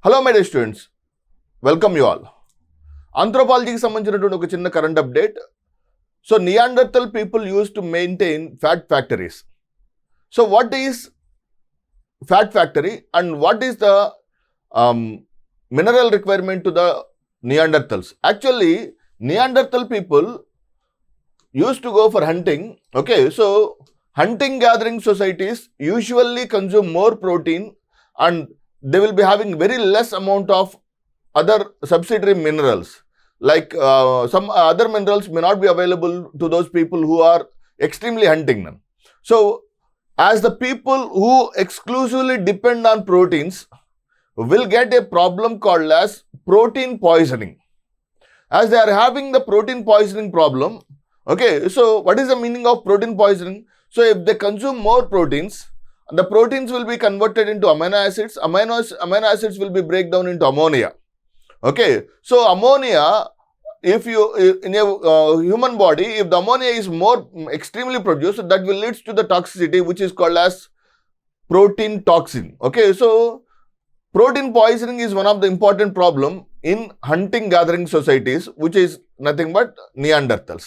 Hello my dear students, welcome you all. ఆంథ్రోపాలజీకి సంబంధించినటువంటి ఒక చిన్న current update. So Neanderthal people use to maintain fat factories. So what is fat factory and what is the mineral requirement to the Neanderthals? Actually, Neanderthal people used to go for hunting. Okay, so hunting gathering societies usually consume more protein and they will be having very less amount of other subsidiary minerals. Like some other minerals may not be available to those people who are extremely hunting them. So as the people who exclusively depend on proteins will get a problem called as protein poisoning. As they are having the protein poisoning problem, okay, so what is the meaning of protein poisoning? So if they consume more proteins, the proteins will be converted into amino acids. Amino acids will be break down into ammonia. Okay, so ammonia, if you in a human body, if the ammonia is more extremely produced, that will lead to the toxicity which is called as protein toxin. Okay, so protein poisoning is one of the important problem in hunting gathering societies, which is nothing but Neanderthals.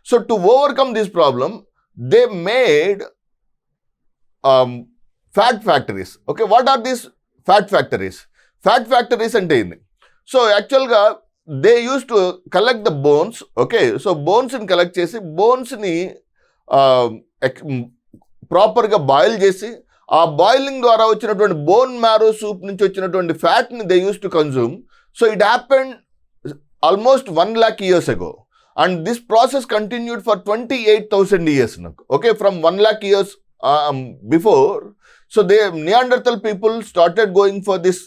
So to overcome this problem, they made fat factories. Okay, what are these fat factories? Fat factories ante indi. So actually they used to collect the bones. Okay, so bones ni collect chesi, bones ni proper ga boil chesi, ఆ boiling ద్వారా వచ్చినటువంటి bone marrow soup నుంచి వచ్చినటువంటి ఫ్యాట్ని they use to consume. So it happened almost 1 lakh years ago and this process continued for 28,000 years. Okay, from 1 lakh years before. So they Neanderthal people started going for this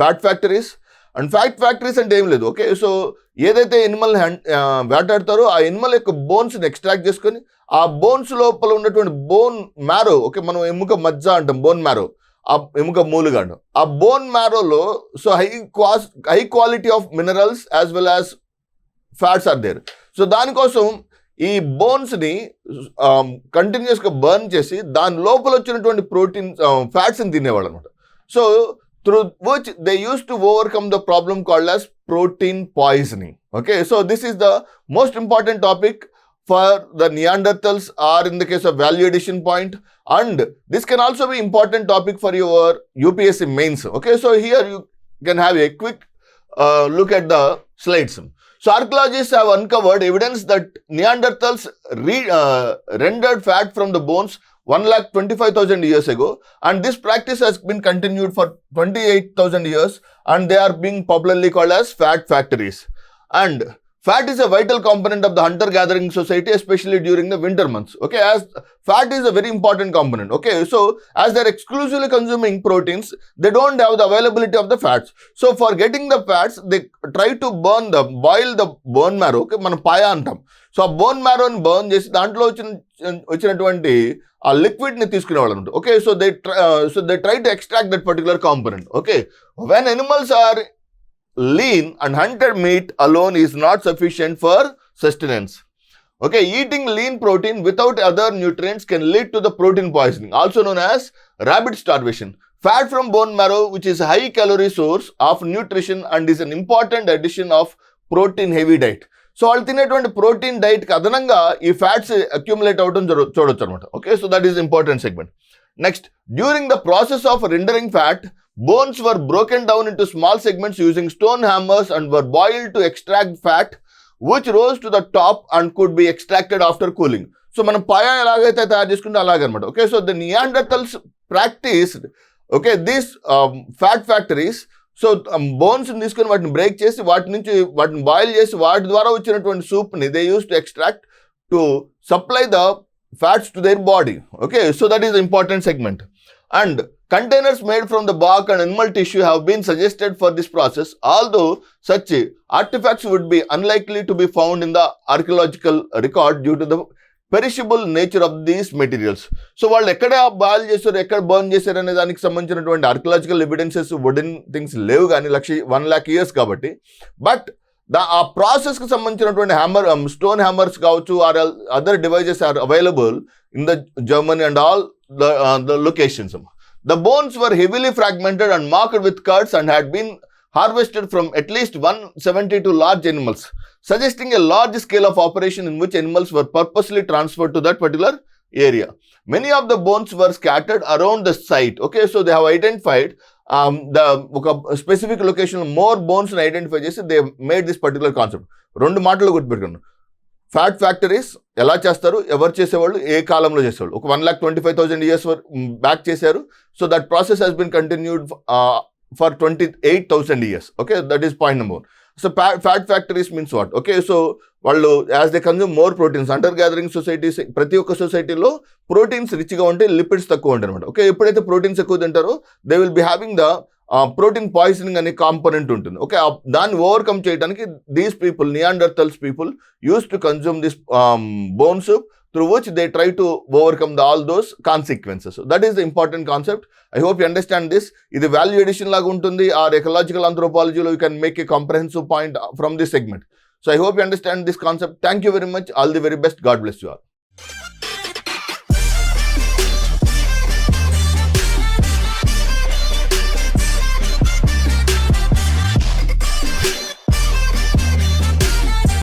fat factories. And fat factories అంటే ఏం లేదు. Okay, so ఏదైతే animal వేటాడతారో ఆ animal యొక్క బోన్స్ని extract చేసుకొని ఆ bones లోపల ఉన్నటువంటి బోన్ మ్యారో, ఓకే, మనం ఎముక మజ్జ అంటాం, బోన్ మ్యారో, ఆ ఎముక మూలుగా అంటాం, ఆ బోన్ మ్యారోలో so high quality of minerals as well as fats are there. So దానికోసం ఈ బోన్స్ని కంటిన్యూస్గా బర్న్ చేసి దాని లోపల వచ్చినటువంటి ప్రోటీన్ ఫ్యాట్స్ని తినేవాళ్ళు అనమాట. So through which they used to overcome the problem called as protein poisoning. Okay, so this is the most important topic for the Neanderthals or in the case of value addition point, and this can also be important topic for your UPSC mains. Okay, so here you can have a quick look at the slides. So archaeologists have uncovered evidence that Neanderthals rendered fat from the bones 1,25,000 years ago, and this practice has been continued for 28,000 years, and they are being popularly called as fat factories. And fat is a vital component of the hunter-gathering society, especially during the winter months. Okay, as fat is a very important component. Okay, so as they're exclusively consuming proteins, they don't have the availability of the fats. So for getting the fats, they try to boil the bone marrow. Okay, మనం పాయ అంటాం. So ఆ bone మ్యారోని burn చేసి దాంట్లో వచ్చినటువంటి ఆ లిక్విడ్ని తీసుకునేవాళ్ళు అనమాట. Okay, so they try to extract that particular component. Okay, when animals are lean and hunted meat alone is not sufficient for sustenance. Okay, eating lean protein without other nutrients can lead to the protein poisoning, also known as rabbit starvation. Fat from bone marrow, which is a high calorie source of nutrition and is an important addition of protein heavy diet. So వాళ్ళు తినేటువంటి protein డైట్కి అదనంగా ఈ fats accumulate అవ్వడం చూడొచ్చు అనమాట. Okay, so that is important segment. Next, during the process of rendering fat, bones were broken down into small segments using stone hammers and were boiled to extract fat, which rose to the top and could be extracted after cooling. So మనం పాయ ఎలాగైతే తయారు చేసుకుంటే అలాగనమాట. Okay, so the Neanderthals practised, okay, these fat factories. So బోన్స్ని తీసుకొని వాటిని break చేసి వాటిని బాయిల్ చేసి వాటి ద్వారా వచ్చినటువంటి సూప్ని they use to extract to supply the fats to their body. Okay, so that is important segment. And containers made from the bark and animal tissue have been suggested for this process, although such artifacts would be unlikely to be found in the archaeological record due to the perishable nature of these materials. So వాళ్ళు ఎక్కడ boil చేశారు, ఎక్కడ burn చేశారు అనే దానికి సంబంధించినటువంటి archaeological evidences wooden things లేవు కానీ 1 lakh years కాబట్టి. బట్ ఆ ప్రాసెస్కి సంబంధించినటువంటి స్టోన్ హ్యామర్స్ కావచ్చు or other devices are available in the Germany and all the locations. The bones were heavily fragmented and marked with cuts and had been harvested from at least 172 large animals, suggesting a large scale of operation in which animals were purposely transferred to that particular area. Many of the bones were scattered around the site. Okay, so they have identified the specific location, more bones identify చేసి they made this particular concept. రెండు మాటలు గుర్తుపెట్టుకున్నాను. Fat factories ఎలా చేస్తారు, ఎవరు చేసేవాళ్ళు, ఏ కాలంలో చేసేవాళ్ళు. ఒక 1,25,000 years బ్యాక్ చేశారు. So that process has been continued for 28,000 years. Okay, that is point number 1. So fat factories means what? Okay, so వాళ్ళు as they consume more proteins, hunter gathering societies, ప్రతి ఒక్క సొసైటీలో ప్రోటీన్స్ రిచ్గా ఉంటే lipids తక్కువ ఉంటాయి అనమాట. ఓకే, ఎప్పుడైతే ప్రోటీన్స్ ఎక్కువ తింటారో they will be having the protein poisoning అనే కాంపోనెంట్ ఉంటుంది. ఓకే, దాన్ని ఓవర్కమ్ చేయడానికి these people, Neanderthals people use to consume this bone soup, through which they try to overcome all those consequences. So that is the important concept. I hope you understand this. This value addition laga untundi, or ecological anthropology lo you can make a comprehensive point from this segment. So I hope you understand this concept. Thank you very much. All the very best. God bless you all.